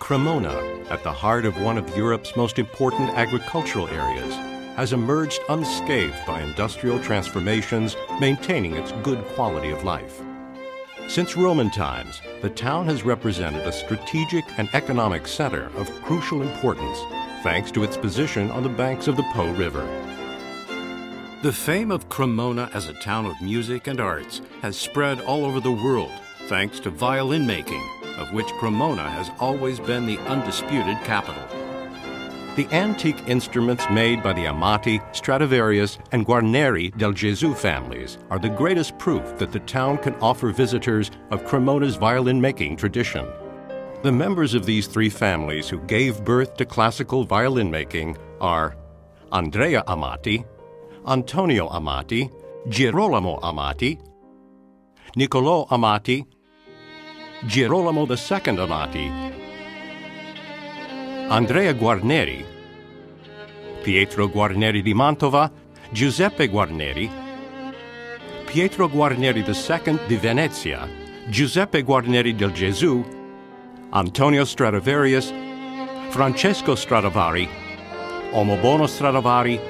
Cremona, at the heart of one of Europe's most important agricultural areas, has emerged unscathed by industrial transformations, maintaining its good quality of life. Since Roman times, the town has represented a strategic and economic center of crucial importance, thanks to its position on the banks of the Po River. The fame of Cremona as a town of music and arts has spread all over the world, thanks to violin making, of which Cremona has always been the undisputed capital. The antique instruments made by the Amati, Stradivarius, and Guarneri del Gesù families are the greatest proof that the town can offer visitors of Cremona's violin-making tradition. The members of these three families who gave birth to classical violin making are Andrea Amati, Antonio Amati, Girolamo Amati, Niccolò Amati, Girolamo II Amati, Andrea Guarneri, Pietro Guarneri di Mantova, Giuseppe Guarneri, Pietro Guarneri II di Venezia, Giuseppe Guarneri del Gesù, Antonio Stradivarius, Francesco Stradivari, Omobono Stradivari.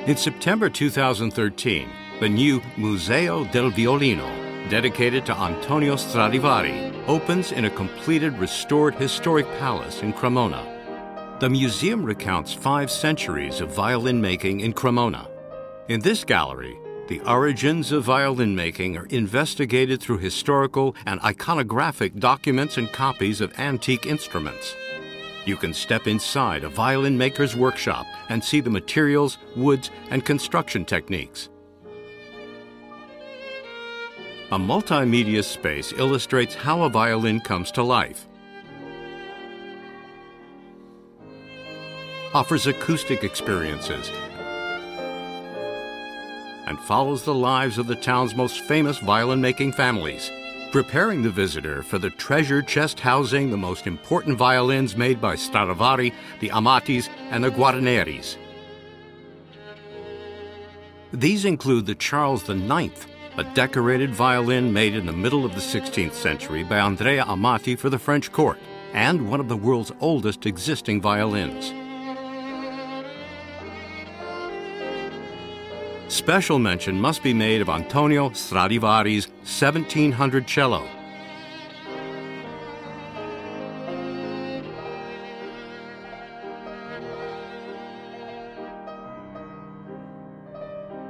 In September 2013, the new Museo del Violino, dedicated to Antonio Stradivari, opens in a completed restored historic palace in Cremona. The museum recounts 5 centuries of violin making in Cremona. In this gallery, the origins of violin making are investigated through historical and iconographic documents and copies of antique instruments. You can step inside a violin maker's workshop and see the materials, woods, and construction techniques. A multimedia space illustrates how a violin comes to life, offers acoustic experiences, and follows the lives of the town's most famous violin-making families, preparing the visitor for the treasure chest housing the most important violins made by Stradivari, the Amatis, and the Guarneris. These include the Charles IX, a decorated violin made in the middle of the 16th century by Andrea Amati for the French court, and one of the world's oldest existing violins. Special mention must be made of Antonio Stradivari's 1700 cello.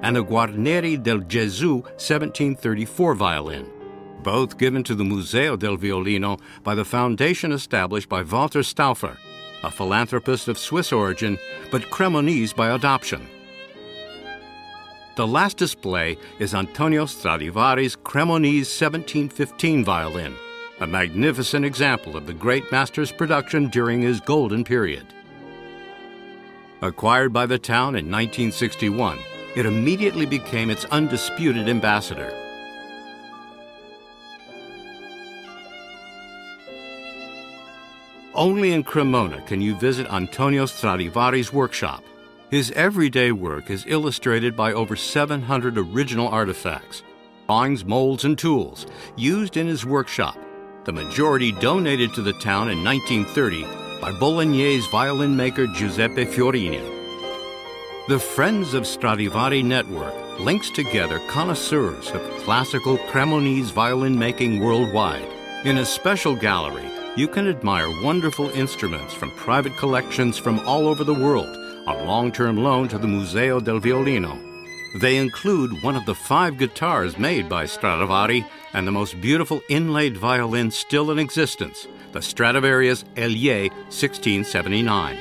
And the Guarneri del Gesù 1734 violin, both given to the Museo del Violino by the foundation established by Walter Stauffer, a philanthropist of Swiss origin, but Cremonese by adoption. The last display is Antonio Stradivari's Cremonese 1715 violin, a magnificent example of the great master's production during his golden period. Acquired by the town in 1961, it immediately became its undisputed ambassador. Only in Cremona can you visit Antonio Stradivari's workshop. His everyday work is illustrated by over 700 original artifacts, drawings, molds, and tools used in his workshop, the majority donated to the town in 1930 by Bolognese violin maker Giuseppe Fiorini. The Friends of Stradivari network links together connoisseurs of classical Cremonese violin making worldwide. In a special gallery, you can admire wonderful instruments from private collections from all over the world on long-term loan to the Museo del Violino. They include one of the 5 guitars made by Stradivari and the most beautiful inlaid violin still in existence, the Stradivarius Elie 1679.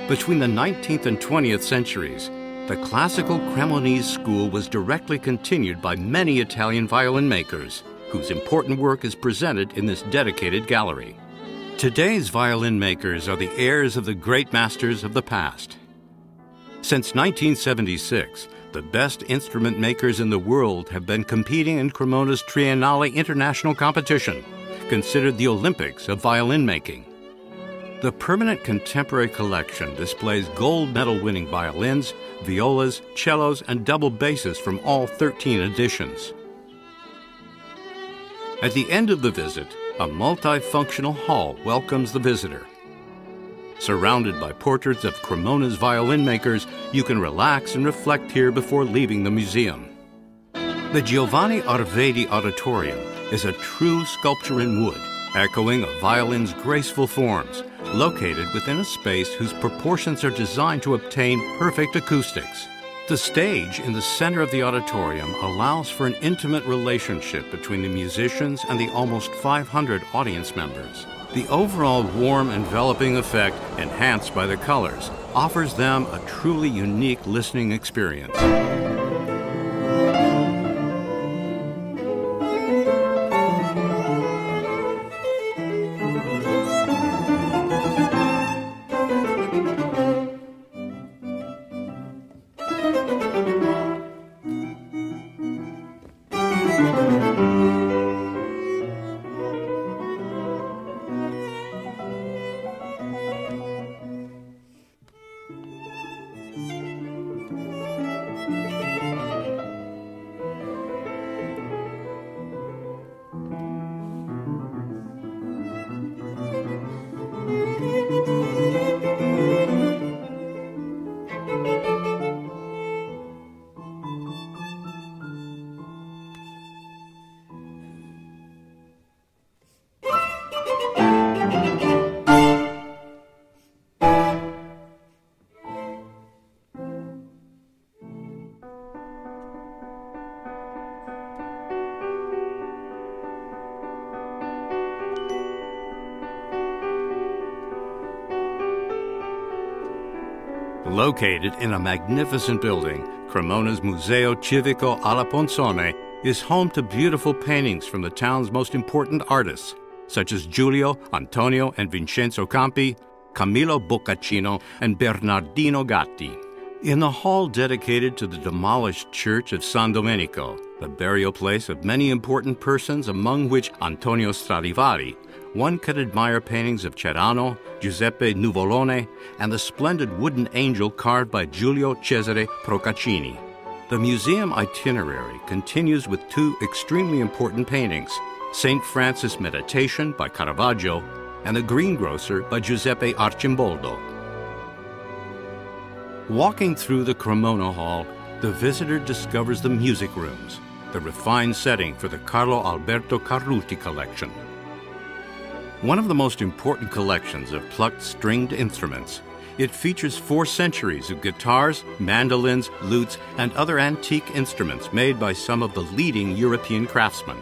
Between the 19th and 20th centuries, the classical Cremonese school was directly continued by many Italian violin makers, whose important work is presented in this dedicated gallery. Today's violin makers are the heirs of the great masters of the past. Since 1976, the best instrument makers in the world have been competing in Cremona's Triennale International Competition, considered the Olympics of violin making. The permanent contemporary collection displays gold medal-winning violins, violas, cellos, and double basses from all 13 editions. At the end of the visit, a multifunctional hall welcomes the visitor. Surrounded by portraits of Cremona's violin makers, you can relax and reflect here before leaving the museum. The Giovanni Arvedi Auditorium is a true sculpture in wood, echoing a violin's graceful forms, located within a space whose proportions are designed to obtain perfect acoustics. The stage in the center of the auditorium allows for an intimate relationship between the musicians and the almost 500 audience members. The overall warm, enveloping effect, enhanced by the colors, offers them a truly unique listening experience. Located in a magnificent building, Cremona's Museo Civico alla Ponzone is home to beautiful paintings from the town's most important artists, such as Giulio, Antonio, and Vincenzo Campi, Camillo Boccaccino, and Bernardino Gatti. In the hall dedicated to the demolished church of San Domenico, the burial place of many important persons, among which Antonio Stradivari, one can admire paintings of Cerano, Giuseppe Nuvolone, and the splendid wooden angel carved by Giulio Cesare Procaccini. The museum itinerary continues with two extremely important paintings, St. Francis Meditation by Caravaggio and The Greengrocer by Giuseppe Arcimboldo. Walking through the Cremona Hall, the visitor discovers the music rooms, the refined setting for the Carlo Alberto Carruti collection. One of the most important collections of plucked stringed instruments, it features 4 centuries of guitars, mandolins, lutes, and other antique instruments made by some of the leading European craftsmen.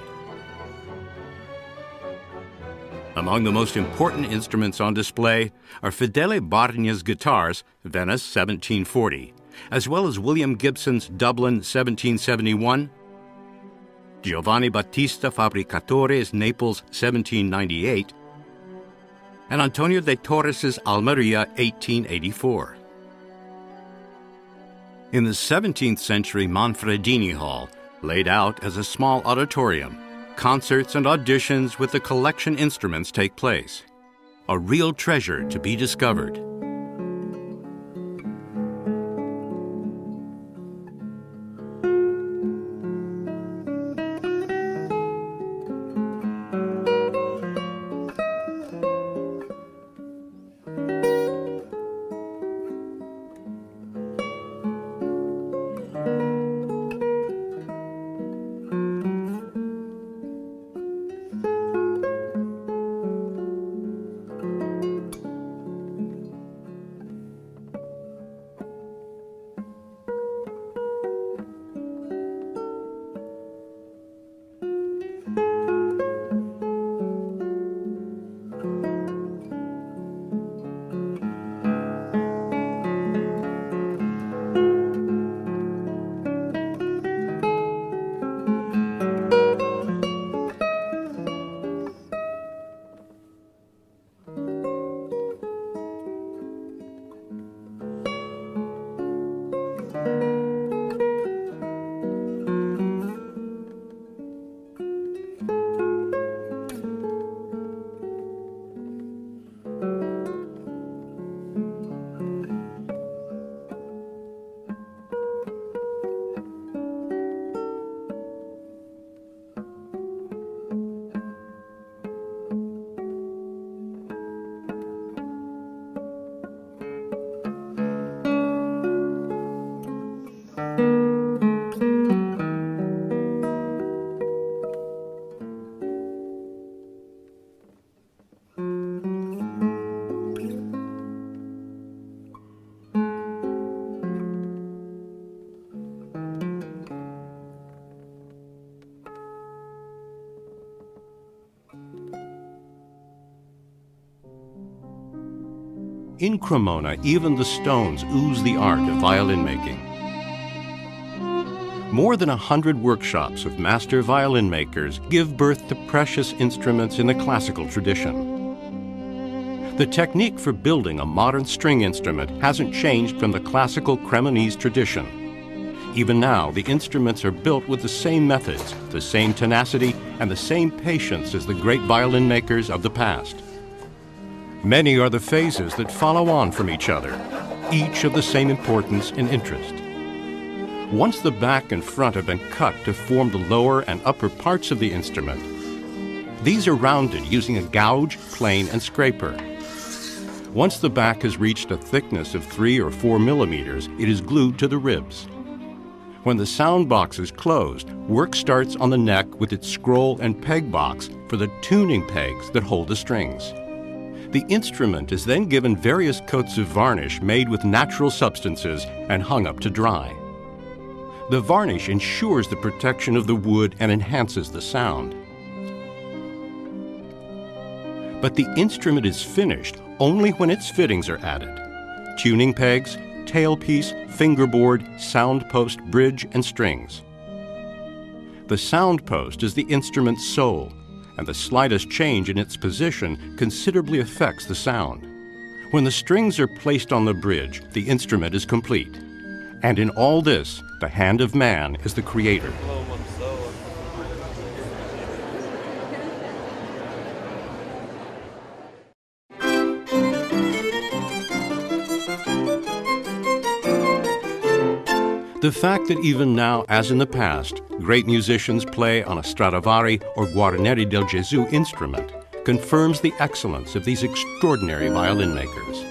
Among the most important instruments on display are Fedele Bargna's guitars, Venice 1740, as well as William Gibson's Dublin 1771, Giovanni Battista Fabbricatore's Naples 1798, and Antonio de Torres's Almeria 1884. In the 17th century Manfredini Hall, laid out as a small auditorium, concerts and auditions with the collection instruments take place. A real treasure to be discovered. In Cremona, even the stones ooze the art of violin making. More than 100 workshops of master violin makers give birth to precious instruments in the classical tradition. The technique for building a modern string instrument hasn't changed from the classical Cremonese tradition. Even now, the instruments are built with the same methods, the same tenacity, and the same patience as the great violin makers of the past. Many are the phases that follow on from each other, each of the same importance and interest. Once the back and front have been cut to form the lower and upper parts of the instrument, these are rounded using a gouge, plane, and scraper. Once the back has reached a thickness of 3 or 4 millimeters, it is glued to the ribs. When the sound box is closed, work starts on the neck with its scroll and peg box for the tuning pegs that hold the strings. The instrument is then given various coats of varnish made with natural substances and hung up to dry. The varnish ensures the protection of the wood and enhances the sound. But the instrument is finished only when its fittings are added: tuning pegs, tailpiece, fingerboard, sound post, bridge, and strings. The sound post is the instrument's soul, and the slightest change in its position considerably affects the sound. When the strings are placed on the bridge, the instrument is complete. And in all this, the hand of man is the creator. The fact that even now, as in the past, great musicians play on a Stradivari or Guarneri del Gesù instrument confirms the excellence of these extraordinary violin makers.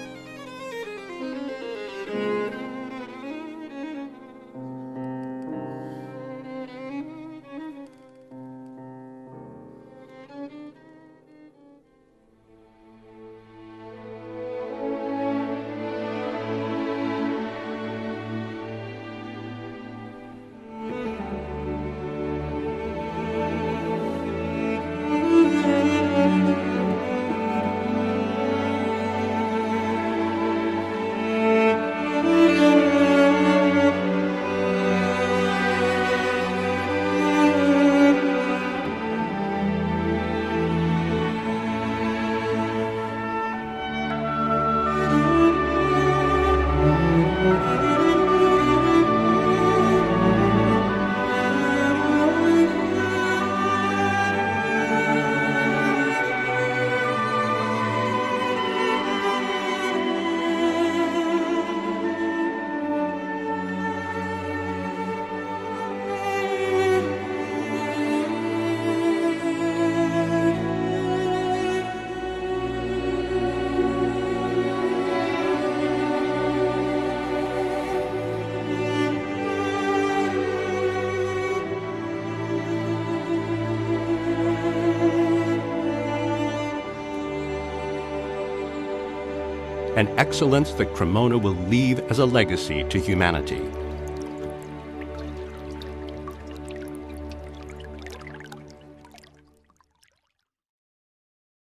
An excellence that Cremona will leave as a legacy to humanity.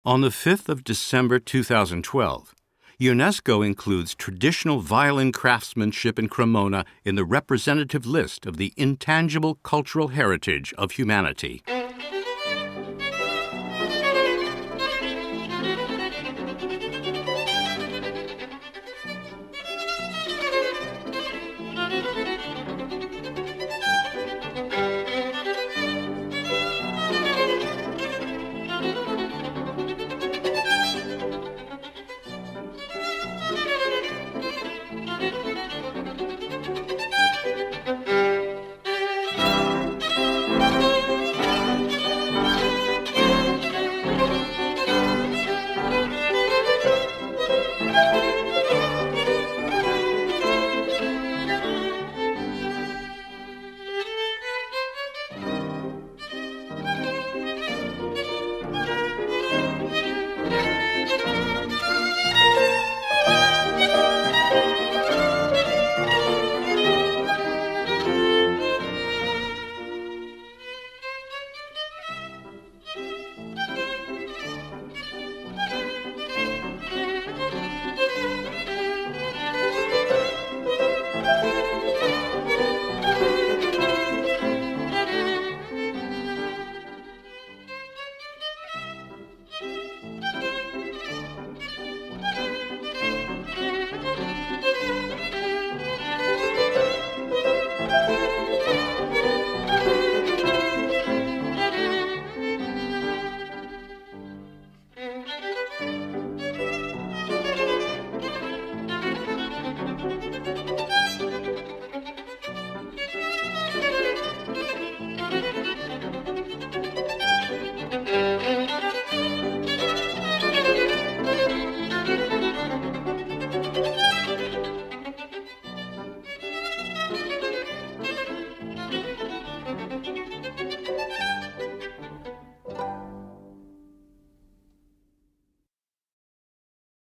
On the 5th of December 2012, UNESCO includes traditional violin craftsmanship in Cremona in the representative list of the intangible cultural heritage of humanity.